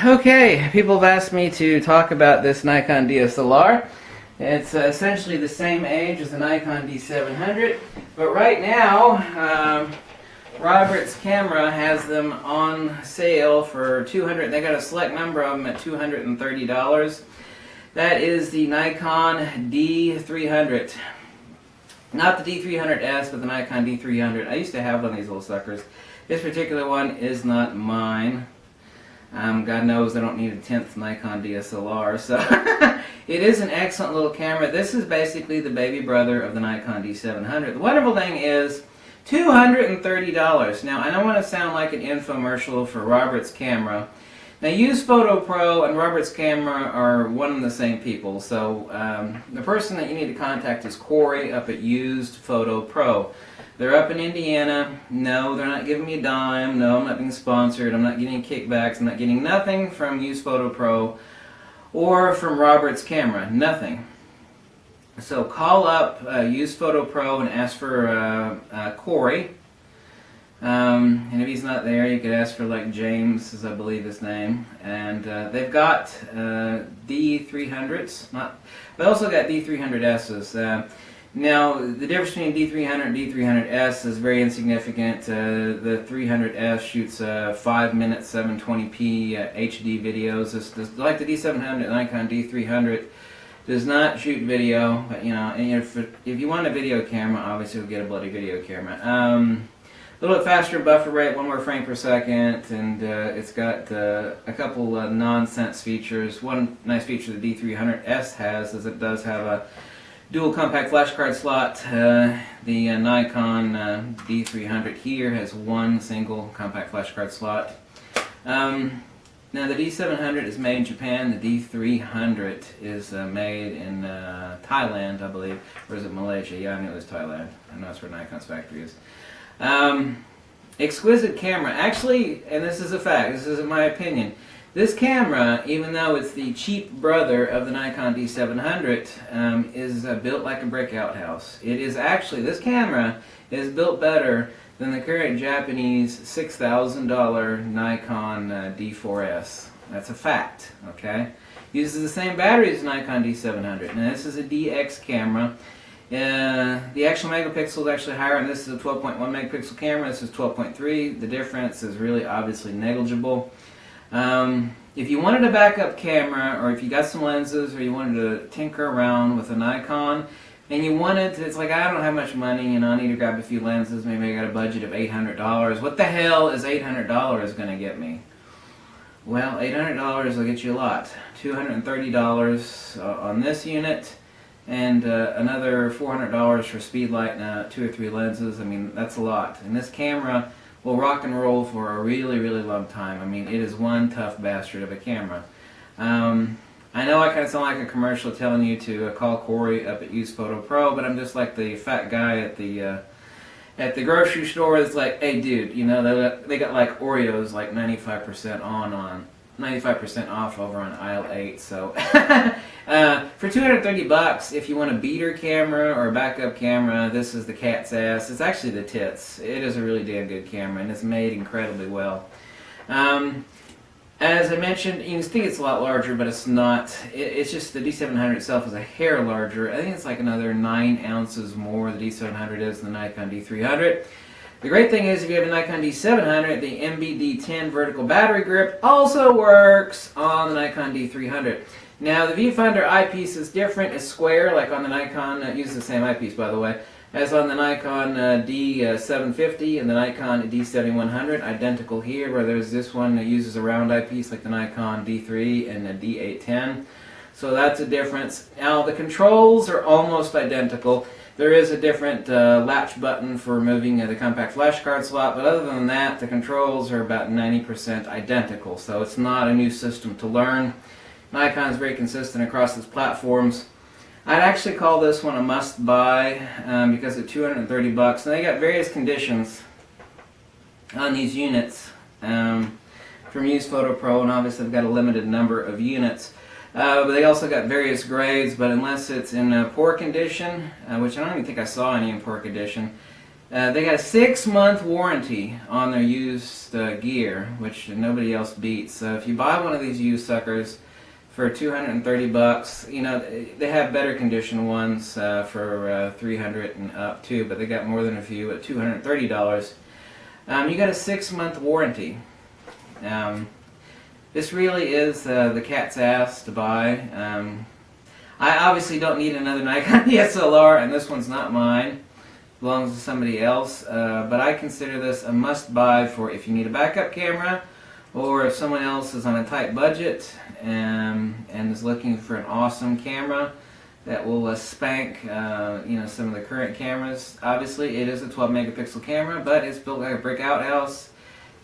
Okay, people have asked me to talk about this Nikon DSLR. It's essentially the same age as the Nikon D700, but right now, Robert's Camera has them on sale for $200. They got a select number of them at $230. That is the Nikon D300. Not the D300S, but the Nikon D300. I used to have one of these little suckers. This particular one is not mine. God knows I don't need a 10th Nikon DSLR, so it is an excellent little camera. This is basically the baby brother of the Nikon D700. The wonderful thing is $230. Now, I don't want to sound like an infomercial for Robert's Camera. Now, Use Photo Pro and Robert's Camera are one and the same people, so the person that you need to contact is Corey up at Used Photo Pro. They're up in Indiana. No, they're not giving me a dime. No, I'm not being sponsored. I'm not getting kickbacks. I'm not getting nothing from Use Photo Pro or from Robert's Camera. Nothing. So call up Use Photo Pro and ask for Corey. And if he's not there, you could ask for like James, is I believe his name. And they've got D300s. They also got D300Ss. Now, the difference between D300 and D300S is very insignificant. The 300S shoots 5 minutes 720p HD videos. Like the D700, Nikon D300 does not shoot video. But and if you want a video camera, obviously you'll get a bloody video camera. A little bit faster buffer rate, 1 more frame per second, and it's got a couple nonsense features. One nice feature the D300S has is it does have a dual compact flash card slot. The Nikon D300 here has one single compact flash card slot. Now the D700 is made in Japan. The D300 is made in Thailand, I believe. Or is it Malaysia? Yeah, I knew it was Thailand. I know that's where Nikon's factory is. Exquisite camera. Actually, and this is a fact, this isn't my opinion, this camera, even though it's the cheap brother of the Nikon D700, is built like a brick outhouse. It is actually, this camera is built better than the current Japanese $6,000 Nikon D4S. That's a fact, okay? Uses the same battery as the Nikon D700. Now this is a DX camera. The actual megapixel is actually higher, and this is a 12.1 megapixel camera. This is 12.3. The difference is really obviously negligible. If you wanted a backup camera, or if you got some lenses, or you wanted to tinker around with a Nikon, and you wanted to, it's like, I don't have much money, I need to grab a few lenses, maybe I got a budget of $800. What the hell is $800 going to get me? Well, $800 will get you a lot. $230 on this unit, and another $400 for speed light and 2 or 3 lenses. I mean, that's a lot. And this camera will rock and roll for a really, really long time. I mean, it is one tough bastard of a camera. I know I kind of sound like a commercial telling you to call Corey up at Use Photo Pro, but I'm just like the fat guy at the grocery store that's like, hey dude, they got like Oreos like 95% 95% off over on aisle 8. So for $230, if you want a beater camera or a backup camera, this is the cat's ass. It's actually the tits. It is a really damn good camera, and it's made incredibly well. As I mentioned, you can think it's a lot larger, but it's not. It's just the D700 itself is a hair larger. I think it's like another 9 ounces more the D700 is than the Nikon D300. The great thing is, if you have a Nikon D700, the MBD10 vertical battery grip also works on the Nikon D300. Now, the viewfinder eyepiece is different. It's square, like on the Nikon, uses the same eyepiece, by the way, as on the Nikon D750 and the Nikon D7100. Identical here, where there's this one that uses a round eyepiece, like the Nikon D3 and the D810. So that's a difference. Now, the controls are almost identical. There is a different latch button for removing the compact flash card slot, but other than that, the controls are about 90% identical, so it's not a new system to learn. Nikon is very consistent across its platforms. I'd actually call this one a must-buy because at $230, and they got various conditions on these units from Use Photo Pro, and obviously they've got a limited number of units. But they also got various grades, but unless it's in poor condition, which I don't even think I saw any in poor condition, They got a 6-month warranty on their used gear, which nobody else beats. So if you buy one of these used suckers for $230, you know, they have better condition ones for $300 and up too, but they got more than a few at $230. You got a 6-month warranty. This really is the cat's ass to buy. I obviously don't need another Nikon DSLR, and this one's not mine. Belongs to somebody else, but I consider this a must-buy for if you need a backup camera, or if someone else is on a tight budget and is looking for an awesome camera that will spank you know, some of the current cameras. Obviously, it is a 12 megapixel camera, but it's built like a brick outhouse.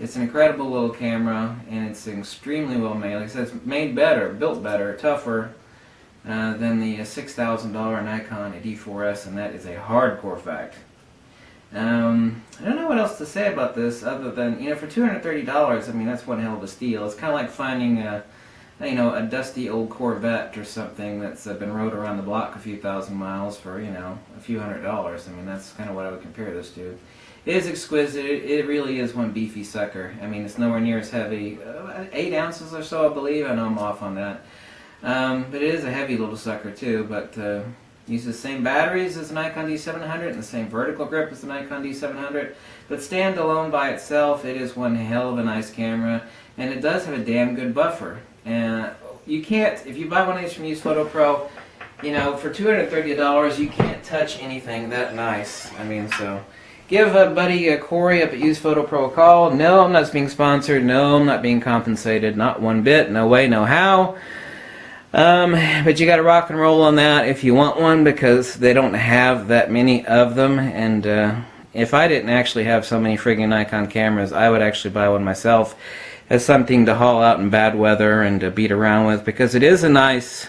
It's an incredible little camera, and it's extremely well made. Like I said, it's made better, built better, tougher than the $6,000 Nikon D4S, and that is a hardcore fact. I don't know what else to say about this other than, you know, for $230, I mean, that's one hell of a steal. It's kind of like finding you know, a dusty old Corvette or something that's been rode around the block a few thousand miles for, you know, a few $100s. I mean, that's kind of what I would compare this to. It is exquisite. It really is one beefy sucker. I mean, it's nowhere near as heavy. 8 ounces or so, I believe. I know I'm off on that. But it is a heavy little sucker too, but uses the same batteries as the Nikon D700 and the same vertical grip as the Nikon D700, but standalone by itself, it is one hell of a nice camera, and it does have a damn good buffer. And you can't, if you buy one of these from Used Photo Pro, you know, for $230, you can't touch anything that nice. I mean, so give buddy Corey up at Used Photo Pro a call. No, I'm not being sponsored. No, I'm not being compensated. Not one bit. No way, no how. But you got to rock and roll on that if you want one, because they don't have that many of them. And if I didn't actually have so many friggin' Nikon cameras, I would actually buy one myself as something to haul out in bad weather and to beat around with, because it is a nice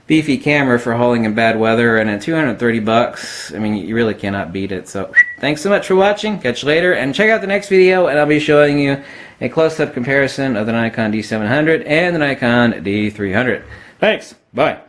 beefy camera for hauling in bad weather, and at $230, I mean, you really cannot beat it. So thanks so much for watching. Catch you later, and check out the next video, and I'll be showing you a close-up comparison of the Nikon D700 and the Nikon D300. Thanks. Bye.